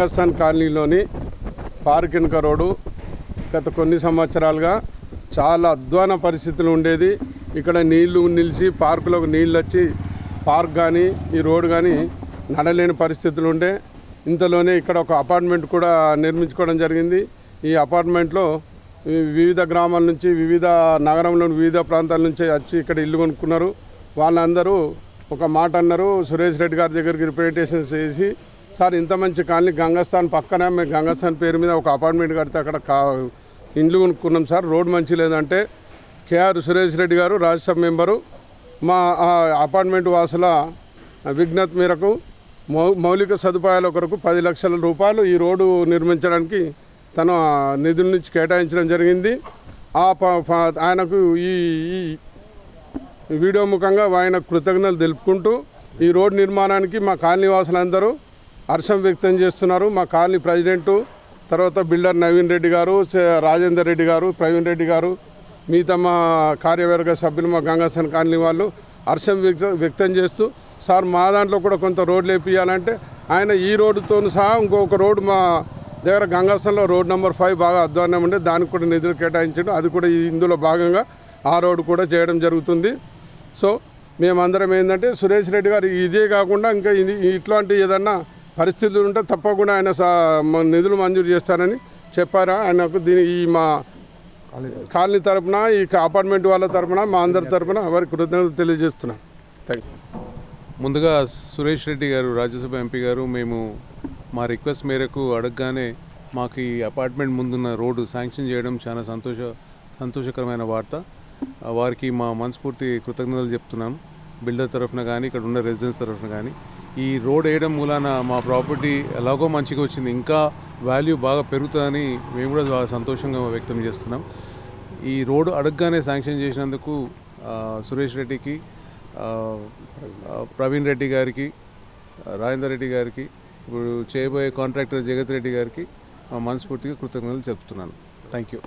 గంగస్థాన్ కాలనీలోని పార్కిన్క రోడ్డు గత కొన్ని సంవత్సరాలుగా చాలా అధ్వాన పరిస్థితులు ఉండేది. ఇక్కడ నీళ్లు నిలిచి పార్కులోకి నీళ్ళు వచ్చి పార్క్ కానీ ఈ రోడ్డు కానీ నడలేని పరిస్థితులు ఉండే. ఇంతలోనే ఇక్కడ ఒక అపార్ట్మెంట్ కూడా నిర్మించుకోవడం జరిగింది. ఈ అపార్ట్మెంట్లో వివిధ గ్రామాల నుంచి వివిధ నగరంలోని వివిధ ప్రాంతాల నుంచి వచ్చి ఇక్కడ ఇల్లు కొనుక్కున్నారు. వాళ్ళందరూ ఒక మాట అన్నారు, సురేష్ రెడ్డి గారి దగ్గరికి రిప్రజెంటేషన్ చేసి, సార్ ఇంత మంచి కాలనీ గంగస్థాన్ పక్కన మేము గంగస్థాన్ పేరు మీద ఒక అపార్ట్మెంట్ కడితే అక్కడ ఇండ్లు కొనుక్కున్నాం సార్, రోడ్డు మంచి లేదంటే కేఆర్ సురేష్ రెడ్డి గారు రాజ్యసభ మెంబరు మా అపార్ట్మెంట్ వాసుల విజ్ఞప్తి మేరకు మౌలిక సదుపాయాల కొరకు 10 లక్షల రూపాయలు ఈ రోడ్డు నిర్మించడానికి తన నిధుల నుంచి కేటాయించడం జరిగింది. ఆయనకు ఈ వీడియో ముఖంగా ఆయన కృతజ్ఞతలు తెలుపుకుంటూ ఈ రోడ్డు నిర్మాణానికి మా కాలనీ వాసులందరూ హర్షం వ్యక్తం చేస్తున్నారు. మా కాలనీ ప్రెసిడెంటు, తర్వాత బిల్డర్ నవీన్ రెడ్డి గారు, రాజేందర్ రెడ్డి గారు, ప్రవీణ్ రెడ్డి గారు, మిగతా మా కార్యవర్గ సభ్యులు మా గంగస్థాన్ కాలనీ వాళ్ళు హర్షం వ్యక్తం చేస్తూ, సార్ మా దాంట్లో కూడా కొంత రోడ్లు వేపియాలంటే ఆయన ఈ రోడ్డుతో సహా ఇంకొక రోడ్డు మా దగ్గర గంగస్థాన్లో రోడ్ నెంబర్ 5 బాగా అధ్వానం ఉండే, దానికి కూడా నిధులు కేటాయించడం, అది కూడా ఇందులో భాగంగా ఆ రోడ్డు కూడా చేయడం జరుగుతుంది. సో మేమందరం ఏంటంటే సురేష్ రెడ్డి గారు ఇదే కాకుండా ఇంకా ఇట్లాంటి ఏదన్నా పరిస్థితులు ఉంటే తప్పకుండా ఆయన నిధులు మంజూరు చేస్తారని చెప్పారు. ఆయనకు ఈ మా కాలనీ తరఫున ఈ అపార్ట్మెంట్ వాళ్ళ తరఫున మా అందరి తరఫున వారికి కృతజ్ఞతలు తెలియజేస్తున్నాం. Thank you. ముందుగా సురేష్ రెడ్డి గారు రాజ్యసభ ఎంపీ గారు మేము మా రిక్వెస్ట్ మేరకు అడగగానే మాకు ఈ అపార్ట్మెంట్ ముందున్న రోడ్డు శాంక్షన్ చేయడం చాలా సంతోషకరమైన వార్త. వారికి మా మనస్ఫూర్తి కృతజ్ఞతలు చెప్తున్నాం. బిల్డర్ తరఫున కానీ ఇక్కడ ఉన్న రెసిడెన్స్ తరఫున కానీ ఈ రోడ్ వేయడం మూలాన మా ప్రాపర్టీ ఎలాగో మంచిగా వచ్చింది, ఇంకా వాల్యూ బాగా పెరుగుతుందని మేము కూడా చాలా సంతోషంగా వ్యక్తం చేస్తున్నాం. ఈ రోడ్డు అడగగానే శాంక్షన్ చేసినందుకు సురేష్ రెడ్డికి, ప్రవీణ్ రెడ్డి గారికి, రాజేందర్ రెడ్డి గారికి, ఇప్పుడు చేయబోయే కాంట్రాక్టర్ జగత్ రెడ్డి గారికి మనస్ఫూర్తిగా కృతజ్ఞతలు చెప్తున్నాను. Thank you.